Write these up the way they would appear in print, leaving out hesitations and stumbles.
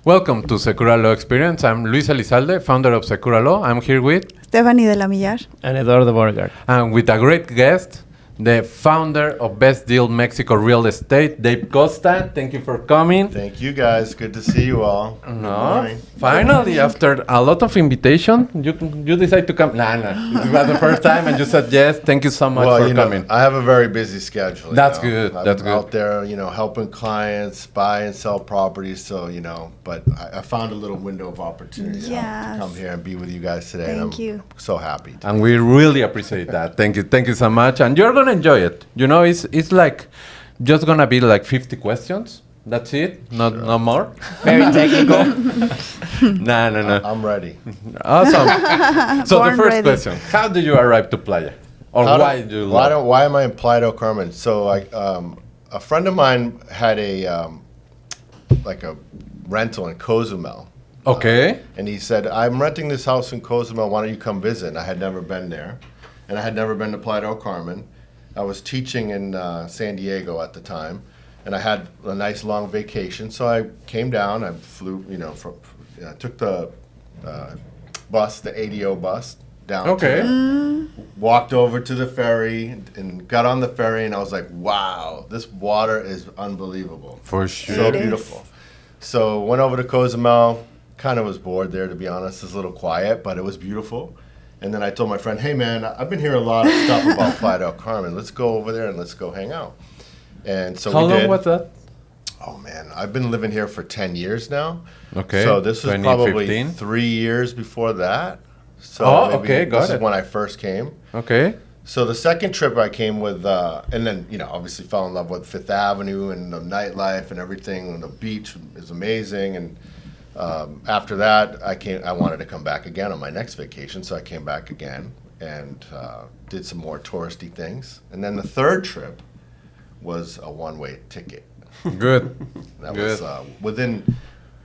Welcome to Secura Law Experience. I'm Luis Elizalde, founder of Secura Law. I'm here with Stephanie de la Millar and Eduardo Borgard. And with a great guest, the founder of Best Deal Mexico Real Estate, Dave Costa. Thank you for coming. Thank you, guys. Good to see you all. No, finally, after a lot of invitation, you decide to come. It was the first time, and you said yes. Thank you so much for coming. I have a very busy schedule. That's good. I'm That's good. out there, helping clients buy and sell properties. So, but I found a little window of opportunity to come here and be with you guys today. Thank you. So happy. And we really appreciate that. Thank you so much. And you're gonna enjoy it. It's like just gonna be like 50 questions. That's it. No more. Very technical. No. I'm ready. Awesome. So the first question: how did you arrive to Playa, or why am I in Playa del Carmen? So a friend of mine had a rental in Cozumel. Okay. And he said, I'm renting this house in Cozumel. Why don't you come visit? And I had never been there, and I had never been to Playa del Carmen. I was teaching in San Diego at the time, and I had a nice long vacation. So I came down. I flew, took the bus, the ADO bus, down. Okay. Walked over to the ferry and got on the ferry, and I was like, wow, this water is unbelievable. For sure. So beautiful. So went over to Cozumel. Kind of was bored there, to be honest. It's a little quiet, but it was beautiful. And then I told my friend, hey, man, I've been hearing a lot of stuff about Playa del Carmen. Let's go over there and let's go hang out. And so How we did. long was that? Oh, man, I've been living here for 10 years now. Okay. So this was probably 2015? 3 years before that. So okay, got it. This is when I first came. Okay. So the second trip I came with, and then, obviously fell in love with Fifth Avenue and the nightlife and everything. And the beach is amazing. And after that, I wanted to come back again on my next vacation, so I came back again and did some more touristy things. And then the third trip was a one-way ticket. Good. That Good. was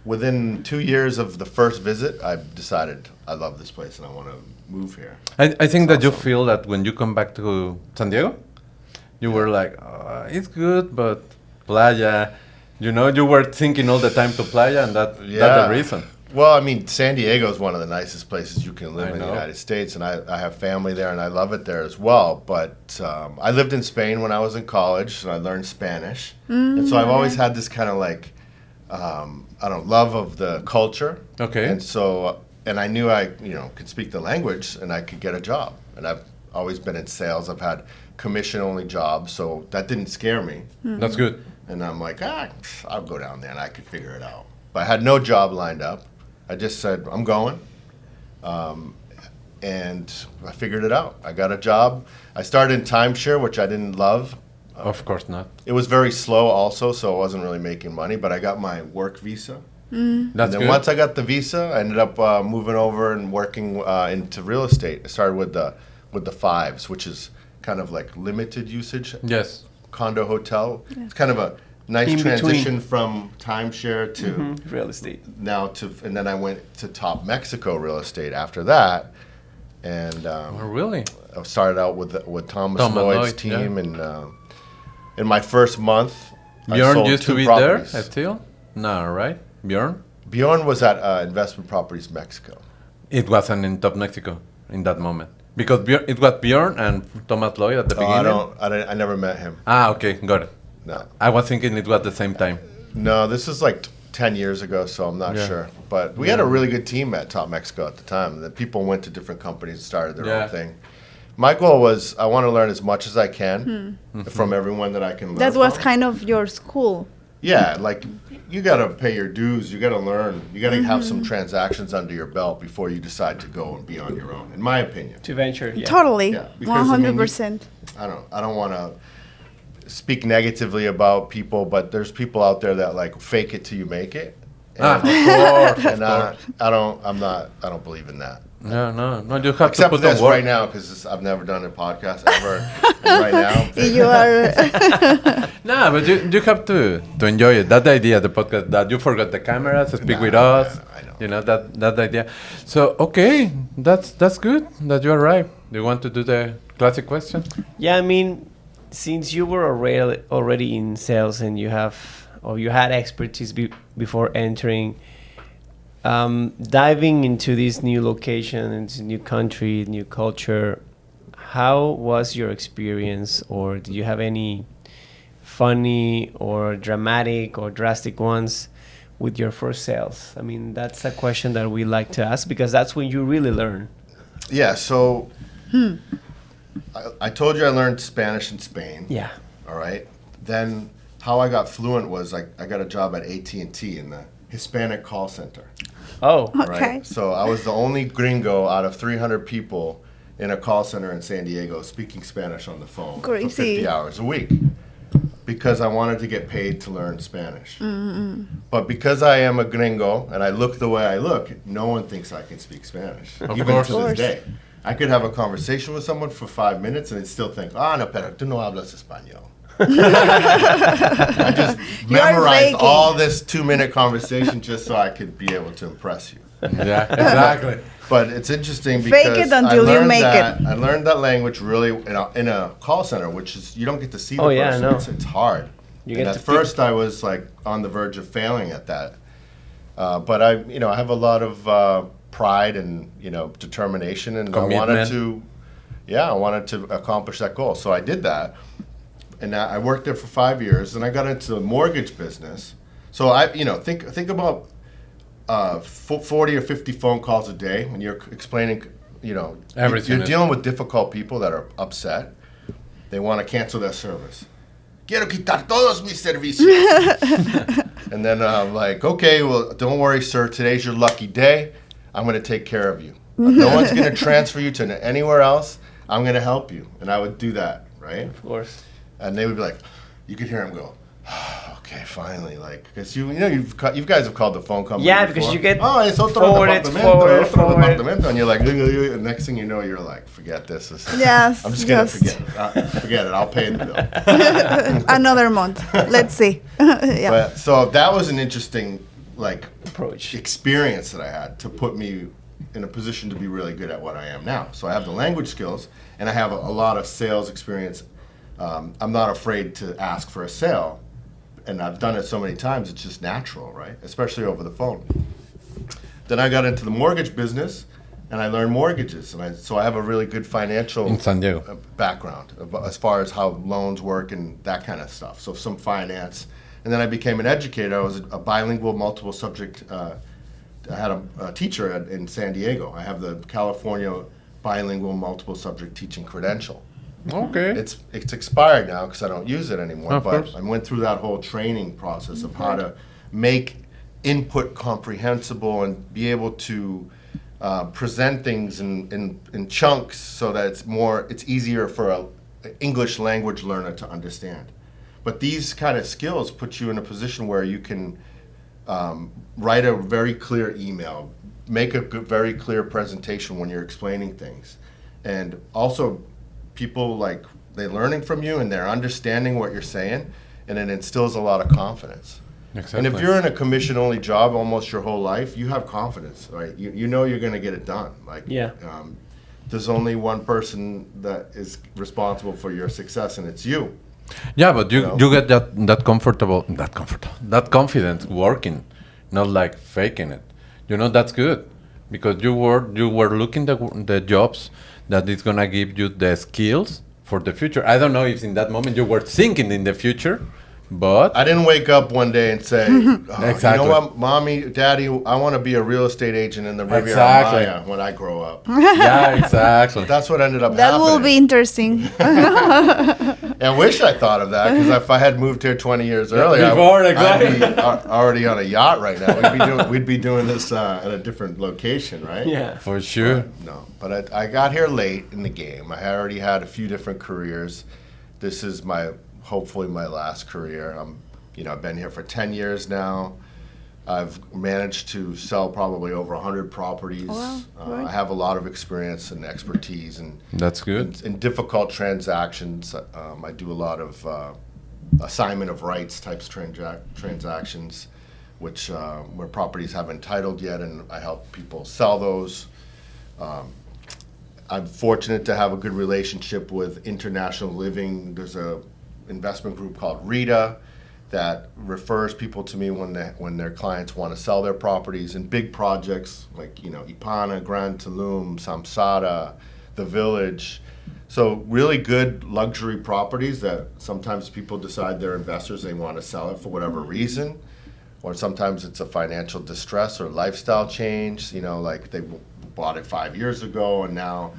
within 2 years of the first visit, I decided I love this place and I want to move here. I think that you feel that when you come back to San Diego, you were like, it's good, but Playa. You were thinking all the time to Playa, and that's the reason. Well, I mean, San Diego is one of the nicest places you can live in the United States, and I have family there, and I love it there as well. But I lived in Spain when I was in college, so I learned Spanish. And so I've always had this kind of love of the culture. Okay. And so, and I knew I, could speak the language, and I could get a job. And I've always been in sales. I've had commission-only jobs, so that didn't scare me. That's good. And I'm like, I'll go down there and I could figure it out. But I had no job lined up. I just said, I'm going. And I figured it out. I got a job. I started in timeshare, which I didn't love. Of course not. It was very slow also, so I wasn't really making money. But I got my work visa. That's then good. once I got the visa, I ended up moving over and working into real estate. I started with the fives, which is kind of like limited usage. Yes. Condo hotel. Yeah. It's kind of a nice transition from timeshare to real estate. And then I went to Top Mexico Real Estate after that, and really? I started out with Thomas Lloyd's team, and in my first month, Bjorn I sold used to be properties. there still? No, right? Bjorn was at Investment Properties Mexico. It wasn't in Top Mexico in that moment. Because it was Bjorn and Thomas Lloyd at the beginning? I never met him. Okay, got it. No. I was thinking it was the same time. No, this is like 10 years ago, so I'm not sure. But we had a really good team at Top Mexico at the time. The people went to different companies and started their own thing. My goal was I want to learn as much as I can from everyone that I can learn That was from. kind of your school. Yeah, like you got to pay your dues. You got to learn. You got to have some transactions under your belt before you decide to go and be on your own, in my opinion. To venture, Totally, Yeah, because, 100%. I don't want to speak negatively about people, but there's people out there that like fake it till you make it. And I don't believe in that. No. You have Except to put this on work. right now, because I've never done a podcast ever. And right now, I'm thinking, You are. No, but you have to enjoy it. That idea, the podcast, that you forgot the cameras, speak with us. I know. That idea. So, okay, that's good that you arrived. Do you want to do the classic question? Yeah, I mean, since you were already in sales and you had expertise before entering, Diving into this new location, into new country, new culture, how was your experience, or did you have any funny or dramatic or drastic ones with your first sales? I mean, that's a question that we like to ask because that's when you really learn. Yeah, so I told you I learned Spanish in Spain. Yeah. All right. Then how I got fluent was I got a job at AT&T in the Hispanic call center. Oh, Okay. Right. So I was the only gringo out of 300 people in a call center in San Diego speaking Spanish on the phone for Crazy. 50 hours a week because I wanted to get paid to learn Spanish. But because I am a gringo and I look the way I look, no one thinks I can speak Spanish. Of Even course. to this day. I could have a conversation with someone for 5 minutes and they'd still think, no, pero tú no hablas español. I just memorized faking. all this 2-minute conversation just so I could be able to impress you. Yeah, exactly. But it's interesting Fake because it until I you learned make that, it. I learned that language really in a call center, which is you don't get to see the Oh, yeah, person. I know. It's hard. You And get at to first, I was like on the verge of failing at that. But I have a lot of pride and determination, and Commitment. I wanted to accomplish that goal. So I did that, and I worked there for 5 years, and I got into the mortgage business. So think about 40 or 50 phone calls a day when you're explaining, Everything you're is- dealing with difficult people that are upset. They want to cancel their service. Quiero quitar todos mis servicios. And then I'm like, okay, well, don't worry, sir. Today's your lucky day. I'm going to take care of you. No one's going to transfer you to anywhere else. I'm going to help you. And I would do that, right? of course. And they would be like, you could hear him go, okay, finally, like, because you guys have called the phone company. Yeah, before. because you get es otro forwarded, departamento, forwarded. departamento, and you're like, and next thing you know, you're like, forget this. Yes, I'm just gonna just- forget it. I'll pay the bill. Another month. Let's see. Yeah. But so that was an interesting Approach. experience that I had to put me in a position to be really good at what I am now. So I have the language skills, and I have a lot of sales experience. I'm not afraid to ask for a sale, and I've done it so many times, it's just natural, right? Especially over the phone. Then I got into the mortgage business, and I learned mortgages, and so I have a really good financial In San Diego. background as far as how loans work and that kind of stuff. So some finance. And then I became an educator. I was a bilingual multiple subject. I had a teacher in San Diego. I have the California bilingual multiple subject teaching credential. Okay. It's expired now because I don't use it anymore. Of But course. I went through that whole training process of how to make input comprehensible and be able to present things in chunks so that it's easier for a English language learner to understand. But these kind of skills put you in a position where you can write a very clear email, make a very clear presentation when you're explaining things, and also people they're learning from you and they're understanding what you're saying, and it instills a lot of confidence. Exactly. And if you're in a commission-only job almost your whole life, you have confidence, right? You know you're going to get it done. Yeah. There's only one person that is responsible for your success, and it's you. Yeah, but you know? you get that confidence working, not like faking it. That's good because you were looking the jobs that is gonna give you the skills for the future. I don't know if in that moment you were thinking in the future, but I didn't wake up one day and say, Exactly. you know what, Mommy, Daddy, I want to be a real estate agent in the Riviera Exactly. Maya when I grow up. yeah, exactly. That's what ended up That happening. will be interesting. I wish I thought of that, because if I had moved here 20 years earlier, before, exactly. I'd be already on a yacht right now. We'd be doing this at a different location, right? Yeah. For sure. No, but I got here late in the game. I already had a few different careers. This is hopefully my last career. I've been here for 10 years now. I've managed to sell probably over 100 properties. Wow, right. I have a lot of experience and expertise and That's good. in difficult transactions. I do a lot of assignment of rights types transactions, which where properties haven't titled yet, and I help people sell those. I'm fortunate to have a good relationship with International Living. There's a investment group called RETA that refers people to me when their clients want to sell their properties in big projects like, you know, Ipana, Grand Tulum, Samsara, The Village. So really good luxury properties that sometimes people decide they're investors, they want to sell it for whatever reason. Or sometimes it's a financial distress or lifestyle change, you know, like they bought it 5 years ago and now,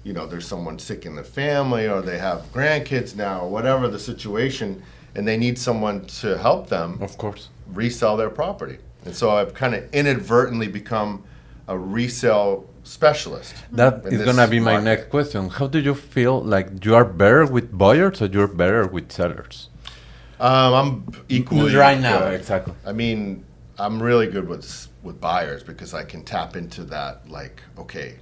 you know, there's someone sick in the family or they have grandkids now or whatever the situation, and they need someone to help them Of course. resell their property. And so I've kind of inadvertently become a resale specialist. That in is this gonna be my market. next question. How do you feel like you are better with buyers or you're better with sellers? I'm equally Right now, good. exactly. I mean, I'm really good with buyers because I can tap into that. Like, okay,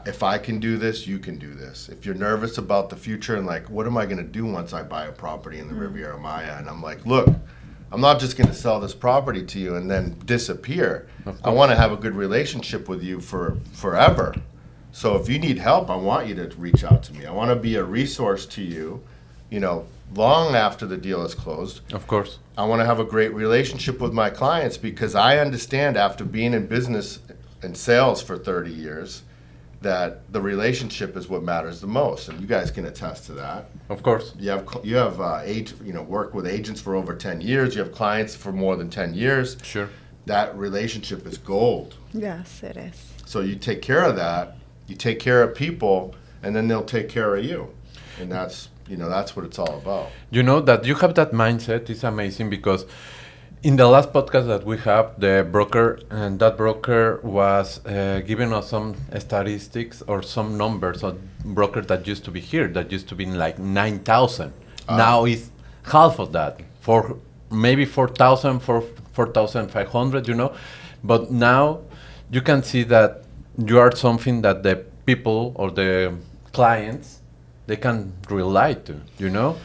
if I can do this, you can do this. If you're nervous about the future and like, what am I going to do once I buy a property in the Riviera Maya? And I'm like, look, I'm not just going to sell this property to you and then disappear. I want to have a good relationship with you for forever. So if you need help, I want you to reach out to me. I want to be a resource to you, you know, long after the deal is closed. Of course. I want to have a great relationship with my clients because I understand after being in business and sales for 30 years that the relationship is what matters the most, and you guys can attest to that. Of course. You have worked with agents for over 10 years. You have clients for more than 10 years. Sure. That relationship is gold. Yes, it is. So you take care of that. You take care of people, and then they'll take care of you, and that's what it's all about. You know that you have that mindset is amazing because in the last podcast that we have, the broker and that broker was giving us some statistics or some numbers of broker that used to be here that used to be in like 9,000. Now it's half of that for maybe 4,000, 4,500, you know. But now you can see that you are something that the people or the clients they can relate to, you know.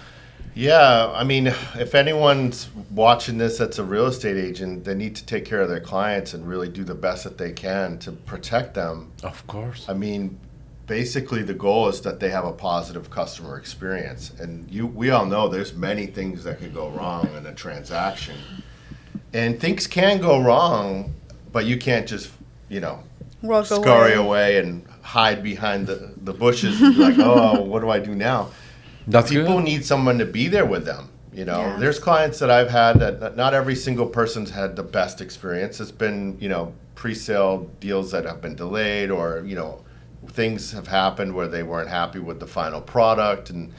Yeah, I mean, if anyone's watching this that's a real estate agent, they need to take care of their clients and really do the best that they can to protect them. Of course. I mean, basically the goal is that they have a positive customer experience. And we all know there's many things that could go wrong in a transaction. And things can go wrong, but you can't just, you know, Walk scurry away. away and hide behind the bushes and be like, oh, what do I do now? That's People good. need someone to be there with them. You know, Yes. there's clients that I've had that not every single person's had the best experience. It's been, you know, pre-sale deals that have been delayed or, you know, things have happened where they weren't happy with the final product. And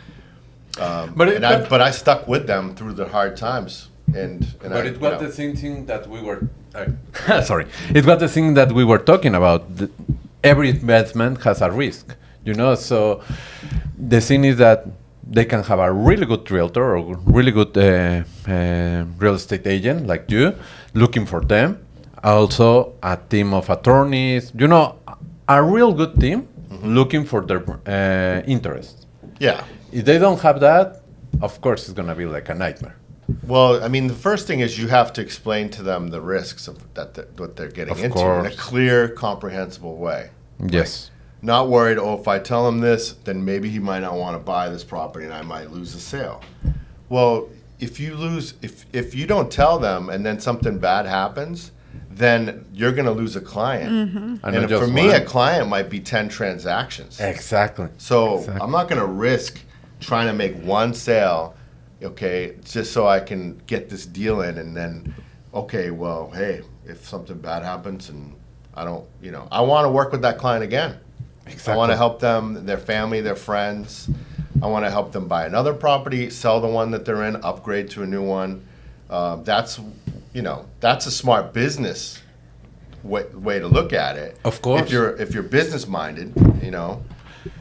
but I stuck with them through the hard times. But it was the same thing that we were. Sorry, it was the thing that we were talking about. Every investment has a risk, you know. So the thing is that they can have a really good realtor or really good real estate agent like you, looking for them. Also, a team of attorneys, you know, a real good team looking for their interests. Yeah. If they don't have that, of course, it's gonna be like a nightmare. Well, I mean, the first thing is you have to explain to them the risks of what they're getting Of into in a course. clear, comprehensible way. Yes. Not worried, oh, if I tell him this, then maybe he might not want to buy this property and I might lose the sale. Well, if you don't tell them and then something bad happens, then you're going to lose a client. Mm-hmm. And not And just for me, one. a client might be 10 transactions. Exactly. So Exactly. I'm not going to risk trying to make one sale, okay, just so I can get this deal in and then, okay, well, hey, if something bad happens and I don't, you know, I want to work with that client again. I want to help them, their family, their friends. I want to help them buy another property, sell the one that they're in, upgrade to a new one. That's a smart business way to look at it. Of course. If you're business minded, you know,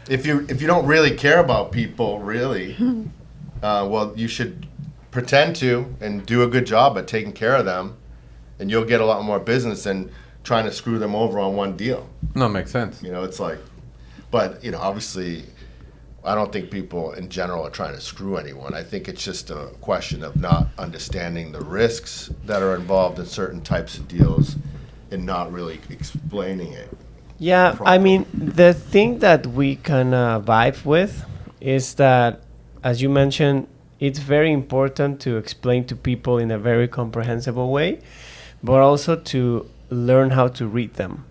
if you don't really care about people, really, well, you should pretend to and do a good job at taking care of them, and you'll get a lot more business than trying to screw them over on one deal. No, makes sense. You know, it's like, but, you know, obviously, I don't think people in general are trying to screw anyone. I think it's just a question of not understanding the risks that are involved in certain types of deals and not really explaining it. Yeah, I properly. mean, the thing that we kind of vibe with is that, as you mentioned, it's very important to explain to people in a very comprehensible way, but also to learn how to read them,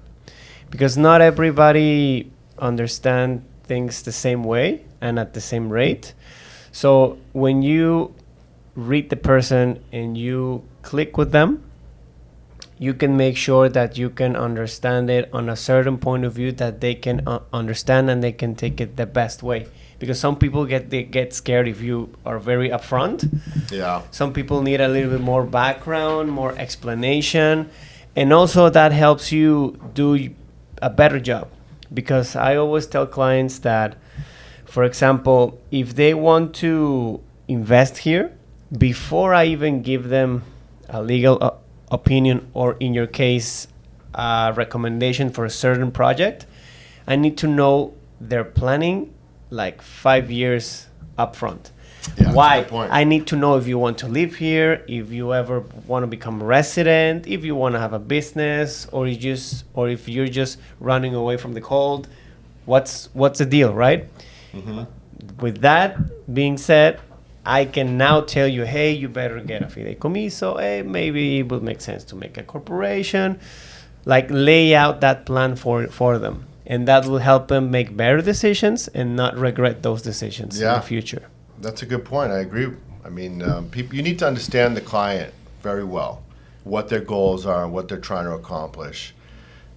because not everybody understand things the same way and at the same rate. So when you read the person and you click with them, you can make sure that you can understand it on a certain point of view that they can understand, and they can take it the best way. Because some people get scared if you are very upfront. Yeah. Some people need a little bit more background, more explanation, and also that helps you do a better job. Because I always tell clients that, for example, if they want to invest here, before I even give them a legal opinion, or in your case, a recommendation for a certain project, I need to know their planning like 5 years up front. Yeah, Why? that's a good point. I need to know if you want to live here, if you ever want to become a resident, if you want to have a business, or if you're just running away from the cold. What's the deal, right? Mm-hmm. With that being said, I can now tell you, hey, you better get a fideicomiso. Hey, maybe it would make sense to make a corporation. Like, lay out that plan for them. And that will help them make better decisions and not regret those decisions in the future. That's a good point. I agree. I mean, people, you need to understand the client very well, what their goals are, what they're trying to accomplish,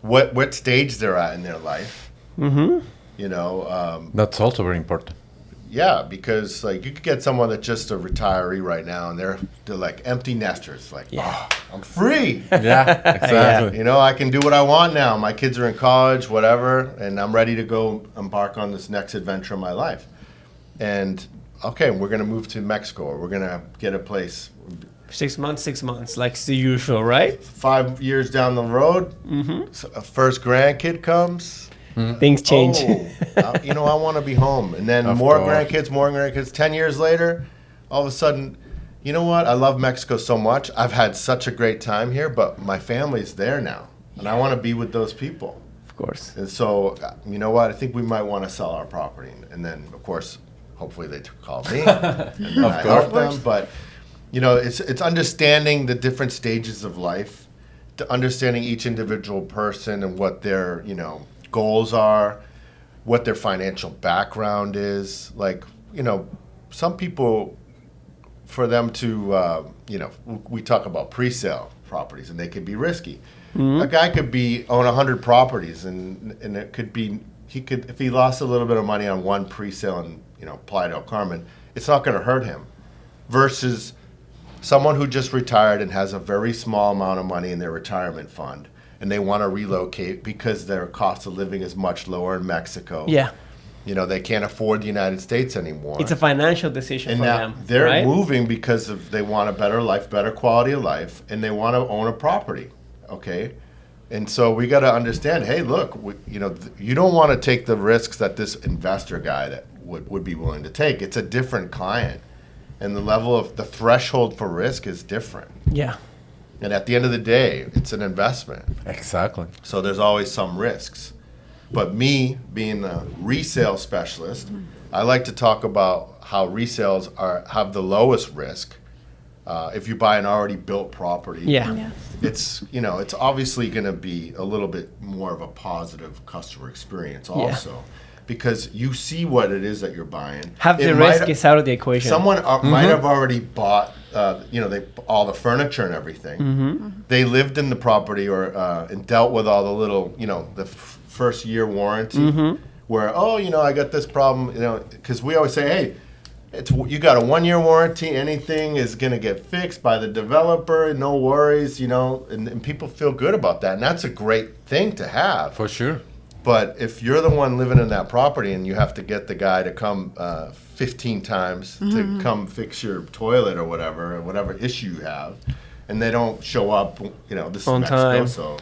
what stage they're at in their life. Mm-hmm. You know, That's also very important. yeah, because like you could get someone that's just a retiree right now, and they're like empty nesters. Like, oh, I'm free. Yeah, exactly. You know, I can do what I want now. My kids are in college, whatever, and I'm ready to go embark on this next adventure of my life. And okay, we're gonna move to Mexico, or we're gonna get a place. 6 months, like the usual, right? 5 years down the road, so a first grandkid comes. Things change. You know, I want to be home. And then Of more course. grandkids. 10 years later, all of a sudden, you know what? I love Mexico so much. I've had such a great time here, but my family's there now. And I want to be with those people. Of course. And so, you know what? I think we might want to sell our property. And then, of course, hopefully they call me. And then I help them. But, you know, it's understanding the different stages of life, to understanding each individual person and what their, you know, goals are, what their financial background is. Like, you know, some people, for them to, you know, we talk about pre-sale properties, and they could be risky. A guy could own 100 properties, and it could be, if he lost a little bit of money on one pre-sale in, you know, Playa, Carmen, it's not going to hurt him. Versus someone who just retired and has a very small amount of money in their retirement fund, and they want to relocate because their cost of living is much lower in Mexico. Yeah. You know, they can't afford the United States anymore. It's a financial decision and for now them. they're right? moving because they want a better life, better quality of life, and they want to own a property. Okay? And so we got to understand, hey, look, you know, you don't want to take the risks that this investor guy that would be willing to take. It's a different client. And the level of the threshold for risk is different. Yeah. And at the end of the day, it's an investment. Exactly. So there's always some risks. But me, being a resale specialist, I like to talk about how resales have the lowest risk. If you buy an already built property, Yeah. Yes. it's, you know, it's obviously going to be a little bit more of a positive customer experience also. Because you see what it is that you're buying. Half the risk is out of the equation. Someone might have already bought, you know, all the furniture and everything. They lived in the property and dealt with all the little, you know, the first year warranty. Where, oh, you know, I got this problem, you know, because we always say, hey, you got a 1 year warranty. Anything is going to get fixed by the developer. No worries, you know, and people feel good about that. And that's a great thing to have. For sure. But if you're the one living in that property and you have to get the guy to come 15 times to come fix your toilet or whatever issue you have, and they don't show up, you know, this On is Mexico, time. so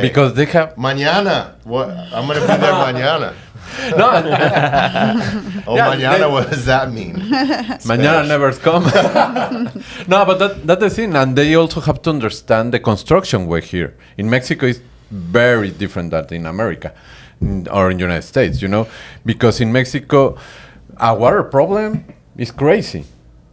Because they have mañana. What? I'm gonna be there mañana. no. Oh, Yeah, mañana. What does that mean? Mañana never come. No, but that's the thing, and they also have to understand the construction way here. In Mexico, it's very different than in America or in United States, you know, because in Mexico, a water problem is crazy.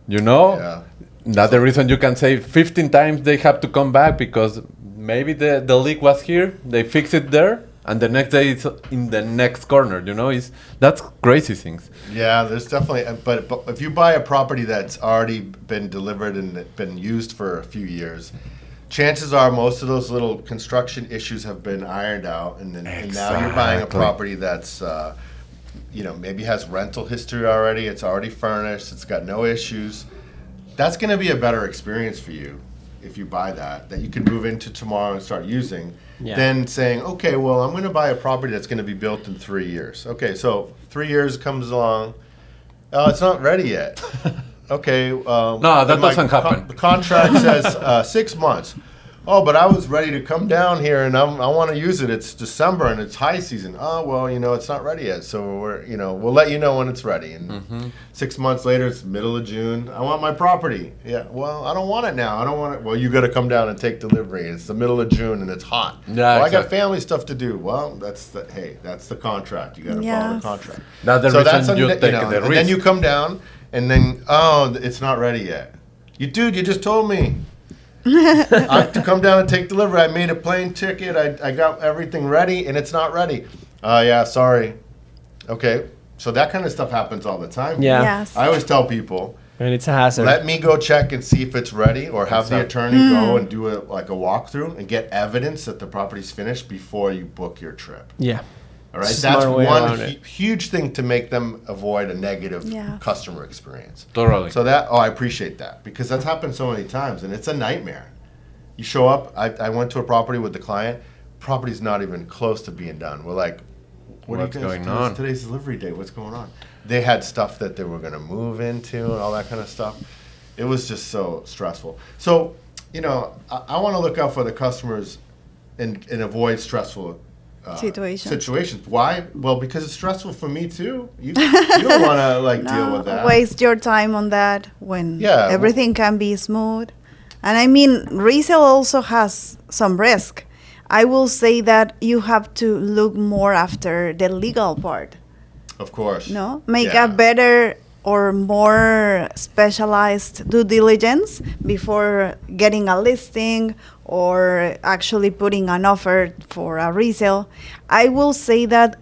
You know? Yeah. That's the reason you can say 15 times they have to come back because maybe the leak was here, they fix it there, and the next day it's in the next corner. You know, that's crazy things. Yeah, there's definitely, but if you buy a property that's already been delivered and been used for a few years, chances are most of those little construction issues have been ironed out, and now you're buying a Exactly. property that's, maybe has rental history already. It's already furnished. It's got no issues. That's going to be a better experience for you if you buy that you can move into tomorrow and start using, than saying, okay, well, I'm going to buy a property that's going to be built in 3 years. Okay, so 3 years comes along. Oh, it's not ready yet. Okay. No, that doesn't happen. The contract says 6 months. Oh, but I was ready to come down here and I want to use it. It's December and it's high season. Oh, well, it's not ready yet. So we'll let you know when it's ready. And 6 months later, it's middle of June. I want my property. Yeah. Well, I don't want it now. I don't want it. Well, you got to come down and take delivery. It's the middle of June and it's hot. Yeah, well, I got exactly. family stuff to do. Well, that's the contract. You got to follow the Yes. contract. That's the reason you take the and risk. then you come down and then, it's not ready yet. You just told me. I have to come down and take delivery. I made a plane ticket. I got everything ready, and it's not ready. Yeah, sorry. Okay, so that kind of stuff happens all the time. Yeah. Yes. I always tell people, And it's a hazard. let me go check and see if it's ready, or have the Exactly. attorney go and do a walkthrough and get evidence that the property's finished before you book your trip. Yeah. All right, Smart that's way one around it. huge thing to make them avoid a negative Yeah. customer experience. Totally. So I appreciate that because that's happened so many times, and it's a nightmare. You show up. I went to a property with the client. Property's not even close to being done. We're like, what What's are you guys going doing? on? It's today's delivery date. What's going on? They had stuff that they were going to move into and all that kind of stuff. It was just so stressful. So, I want to look out for the customers and avoid stressful situations. Why? Well, because it's stressful for me too. You don't want to deal with that. Waste your time on that when Yeah, everything can be smooth. And I mean, resale also has some risk. I will say that you have to look more after the legal part. Of course. No, make Yeah. a better or more specialized due diligence before getting a listing or actually putting an offer for a resale. I will say that,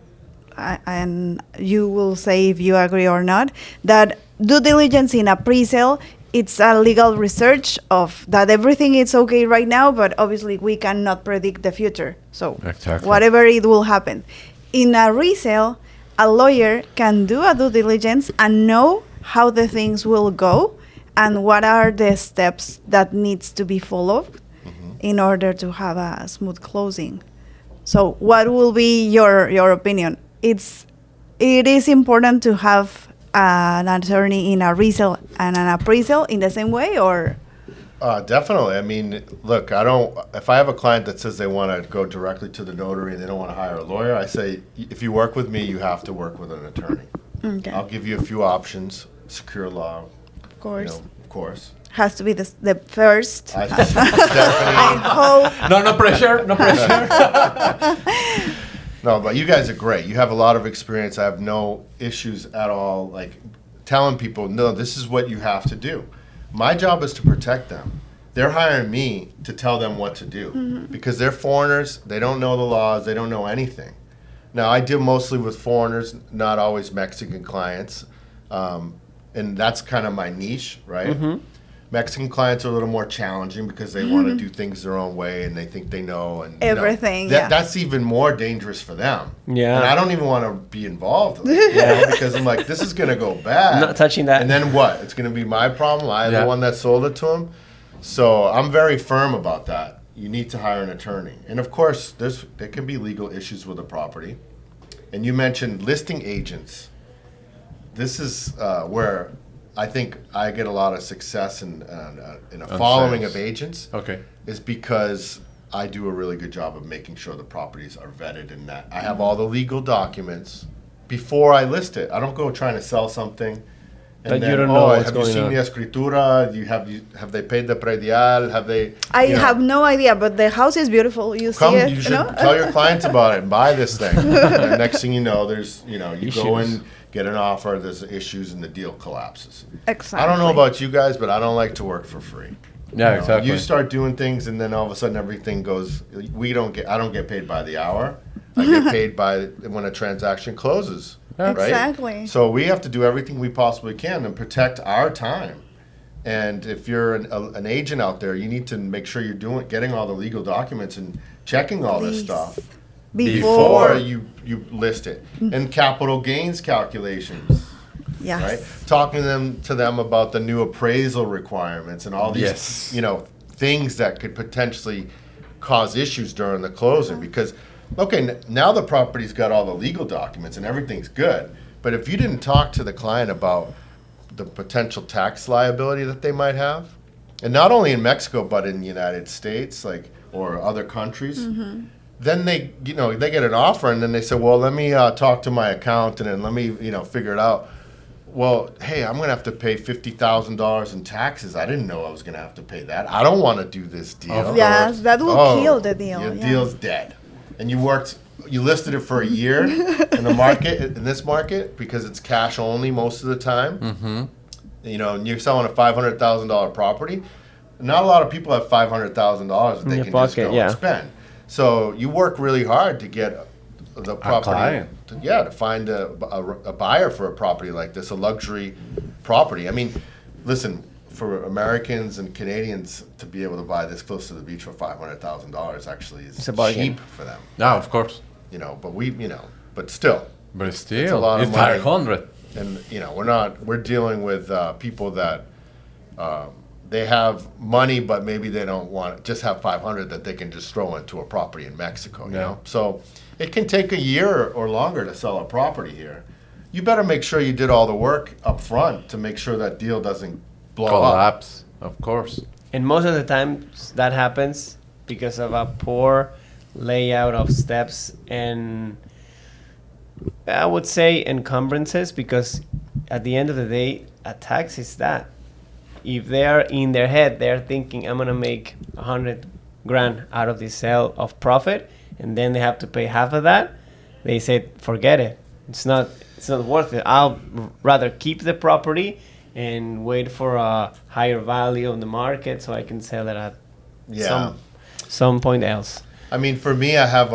and you will say if you agree or not, that due diligence in a pre-sale, it's a legal research of that everything is okay right now, but obviously we cannot predict the future. So Exactly. whatever it will happen. In a resale, a lawyer can do a due diligence and know how the things will go and what are the steps that needs to be followed in order to have a smooth closing. So what will be your opinion? It is important to have an attorney in a resale and an appraisal in the same way, or Definitely. I mean, look, if I have a client that says they want to go directly to the notary and they don't want to hire a lawyer, I say, if you work with me, you have to work with an attorney. okay, I'll give you a few options, secure law, of course, of course. has to be the first. Stephanie, I hope. No pressure. No pressure. no, but you guys are great. You have a lot of experience. I have no issues at all, telling people, no, this is what you have to do. My job is to protect them. They're hiring me to tell them what to do because they're foreigners. They don't know the laws. They don't know anything. Now, I deal mostly with foreigners, not always Mexican clients. And that's kind of my niche, right? Mexican clients are a little more challenging because they want to do things their own way and they think they know. And Everything, That's even more dangerous for them. Yeah. And I don't even want to be involved because I'm like, this is going to go bad. I'm not touching that. And then what? It's going to be my problem. I'm Yeah. the one that sold it to him. So I'm very firm about that. You need to hire an attorney. And of course, there can be legal issues with a property. And you mentioned listing agents. This is where I think I get a lot of success in a following sales. of agents. Okay. Is because I do a really good job of making sure the properties are vetted and that I have all the legal documents before I list it. I don't go trying to sell something That you don't know what's have you going seen on. the escritura? Have they paid the predial? Have they? I you know, have no idea, but the house is beautiful. You Come, see it, you you should know? tell your clients about it and buy this thing. And next thing you know, there's, you go Issues. in, get an offer, there's issues, and the deal collapses. Exactly. I don't know about you guys, but I don't like to work for free. Yeah, You know, exactly. You start doing things, and then all of a sudden everything goes. I don't get paid by the hour. I get paid by when a transaction closes. Yeah. Right? Exactly. So we have to do everything we possibly can and protect our time. And if you're an agent out there, you need to make sure you're getting all the legal documents and checking all this Please. stuff Before. before you list it. And capital gains calculations. Yes. Right? Talking to them about the new appraisal requirements and all these, Yes. things that could potentially cause issues during the closing. Because, okay, now the property's got all the legal documents and everything's good. But if you didn't talk to the client about the potential tax liability that they might have, and not only in Mexico but in the United States, or other countries, then they get an offer and then they say, well, let me talk to my accountant and let me figure it out. Well, hey, I'm going to have to pay $50,000 in taxes. I didn't know I was going to have to pay that. I don't want to do this deal. Yes, that will kill the deal. Your Yeah. deal's dead. And you listed it for a year in this market, because it's cash only most of the time. Mm-hmm. And you're selling a $500,000 property. Not a lot of people have $500,000 that they can just go and spend. So you work really hard to get the property, to find a buyer for a property like this, a luxury property. I mean, listen, for Americans and Canadians to be able to buy this close to the beach for $500,000 actually is cheap for them. No, of course. But still. But It's a still, lot of it's money. 500. And we're dealing with people that they have money, but maybe they don't just have 500 that they can just throw into a property in Mexico. You know, so it can take a year or longer to sell a property here. You better make sure you did all the work up front to make sure that deal doesn't blow up. Collapse, of course. And most of the times that happens because of a poor layout of steps and I would say encumbrances, because at the end of the day, a tax is that. If they are in their head, they're thinking, I'm going to make 100 grand out of this sale of profit, and then they have to pay half of that. They said, forget it. It's not worth it. I'll rather keep the property and wait for a higher value on the market so I can sell it at some point else. I mean, for me, I have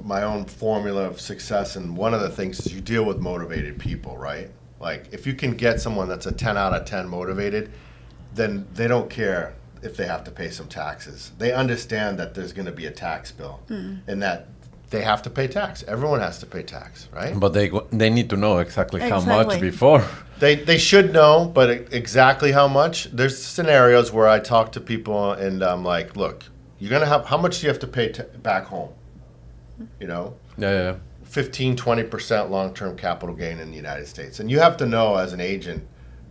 my own formula of success, and one of the things is you deal with motivated people, right? Like, if you can get someone that's a 10 out of 10 motivated, then they don't care if they have to pay some taxes. They understand that there's going to be a tax bill and that they have to pay tax. Everyone has to pay tax, right? But they need to know exactly how much before. They should know, but exactly how much? There's scenarios where I talk to people and I'm like, look, you're going to have, how much do you have to pay back home? Yeah. 15, 20% long-term capital gain in the United States. And you have to know as an agent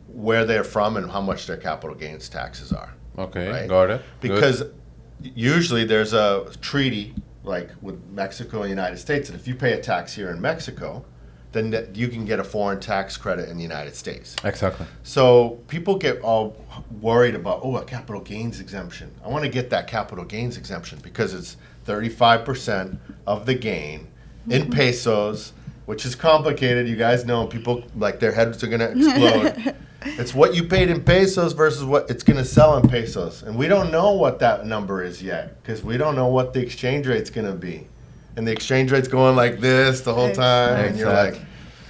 where they're from and how much their capital gains taxes are. Okay, right? got it. Because usually there's a treaty like with Mexico and the United States that if you pay a tax here in Mexico, then you can get a foreign tax credit in the United States. Exactly. So people get all worried about, a capital gains exemption. I want to get that capital gains exemption because it's 35% of the gain in pesos, which is complicated. You guys know, people, like, their heads are going to explode. It's what you paid in pesos versus what it's going to sell in pesos. And we don't know what that number is yet because we don't know what the exchange rate's going to be. And the exchange rate's going like this the whole time. And you're like,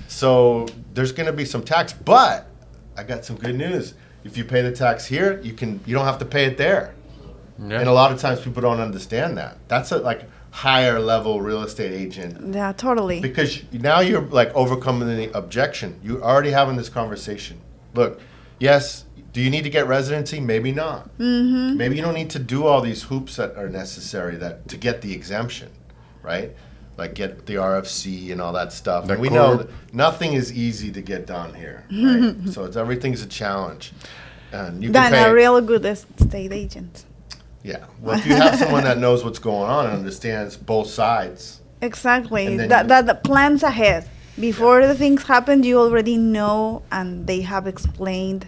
so there's going to be some tax. But I got some good news. If you pay the tax here, you don't have to pay it there. Yeah. And a lot of times people don't understand that. That's a higher level real estate agent. Yeah, totally. Because now you're overcoming the objection. You're already having this conversation. Look, yes, do you need to get residency? Maybe not. Mm-hmm. Maybe you don't need to do all these hoops that are necessary to get the exemption, right? Like get the RFC and all that stuff. And we know that nothing is easy to get done here, right? So everything's a challenge. And you can pay a real good estate agent. Yeah. Well, if you have someone that knows what's going on and understands both sides. Exactly. That plans ahead. Before the things happen, you already know, and they have explained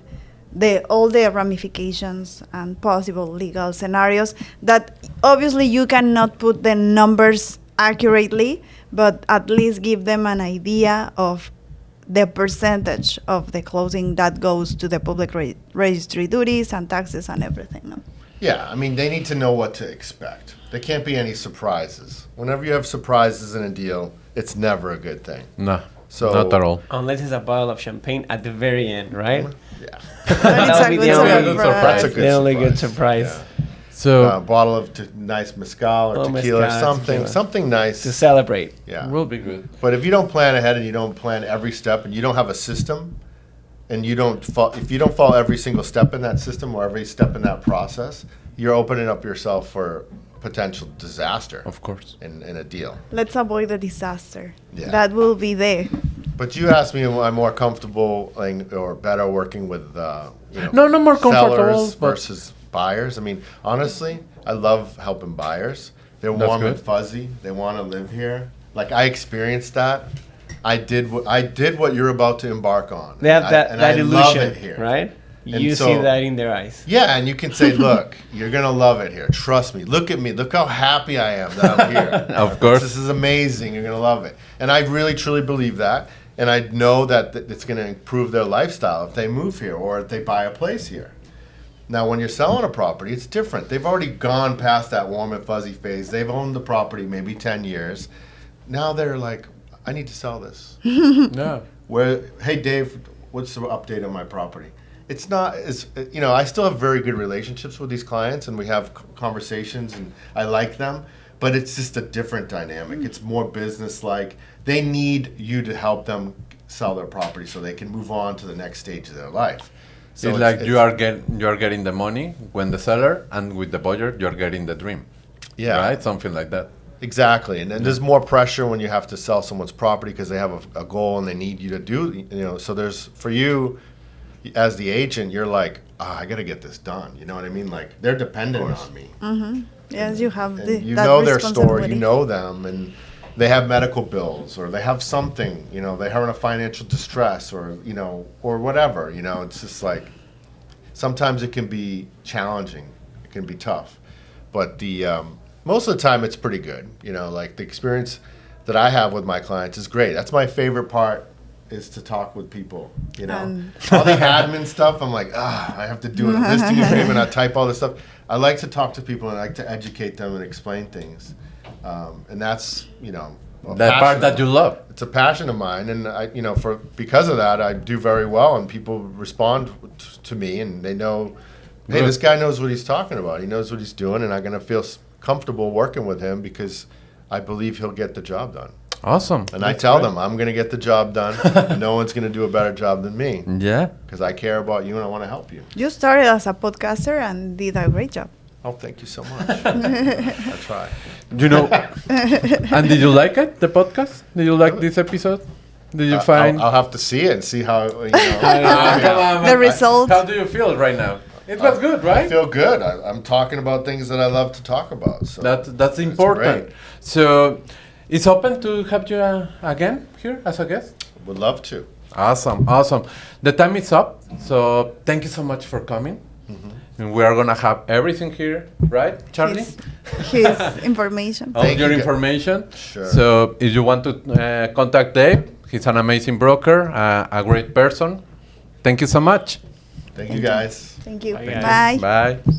all the ramifications and possible legal scenarios that obviously you cannot put the numbers accurately, but at least give them an idea of the percentage of the closing that goes to the public registry duties and taxes and everything. No? Yeah, I mean, they need to know what to expect. There can't be any surprises. Whenever you have surprises in a deal, it's never a good thing. No, So not at all. Unless it's a bottle of champagne at the very end, right? Yeah, But it's That a would be good the only good surprise. surprise. that's a good The only good surprise. surprise Yeah. So A bottle of nice mezcal or Oh, tequila, mezcal, something, tequila. something nice. to celebrate. Yeah. will be good. But if you don't plan ahead and you don't plan every step and you don't have a system and you don't if you don't follow every single step in that system or every step in that process, you're opening up yourself for potential disaster Of course. in a deal. Let's avoid the disaster. Yeah. That will be there. But you asked me, am I more comfortable or better working with No more comfortable, sellers but- versus buyers? I mean, honestly, I love helping buyers. They're That's warm and good. fuzzy. They want to live here. Like I experienced that. I did what you're about to embark on. They have that, and that I love illusion, it here. right? And You so- see that in their eyes. Yeah, and you can say, look, you're going to love it here. Trust me. Look at me. Look how happy I am that I'm here. Of course. This is amazing. You're going to love it. And I really, truly believe that. And I know that it's going to improve their lifestyle if they move here or if they buy a place here. Now, when you're selling a property, it's different. They've already gone past that warm and fuzzy phase. They've owned the property maybe 10 years. Now they're like, I need to sell this. Yeah. Where, hey, Dave, what's the update on my property? It's not as, I still have very good relationships with these clients and we have conversations and I like them, but it's just a different dynamic. It's more business-like. They need you to help them sell their property so they can move on to the next stage of their life. So it's like you are getting the money when the seller, and with the buyer you're getting the dream. Yeah. Right, something like that. Exactly, and then there's more pressure when you have to sell someone's property because they have a goal and they need you to do. So there's for you as the agent, you're like, I got to get this done. You know what I mean? Like they're dependent on me. Yes, you have And you that know their story, responsibility. you know them, and they have medical bills or they have something. They're having a financial distress or or whatever. It's just like sometimes it can be challenging, it can be tough, but most of the time it's pretty good. Like the experience that I have with my clients is great. That's my favorite part, is to talk with people. All the admin stuff, I'm like, I have to do a listing agreement, I type all this stuff. I like to talk to people and I like to educate them and explain things, and that's a That part passion. that you love. It's a passion of mine, and I, because of that, I do very well, and people respond to me, and they know, hey, Good. this guy knows what he's talking about. He knows what he's doing, and I'm gonna feel comfortable working with him because I believe he'll get the job done. Awesome. And I tell them, I'm gonna get the job done. No one's gonna do a better job than me Yeah. because I care about you and I want to help you. You started as a podcaster and did a great job. Oh, thank you so much. I try. And did you like it, the podcast? Did you like this episode? Did you find? I'll have to see it and see how Come on, The man. result. How do you feel right now? It was good, right? I feel good. I'm talking about things that I love to talk about. So That's important. great. So, it's open to have you again here as a guest. would love to. Awesome. The time is up. So thank you so much for coming. And we are gonna have everything here, right, Charlie? His information. All Thank your you. information. Sure. So if you want to contact Dave, he's an amazing broker, a great person. Thank you so much. Thank you guys. Thank you. Bye, guys. Bye. Bye.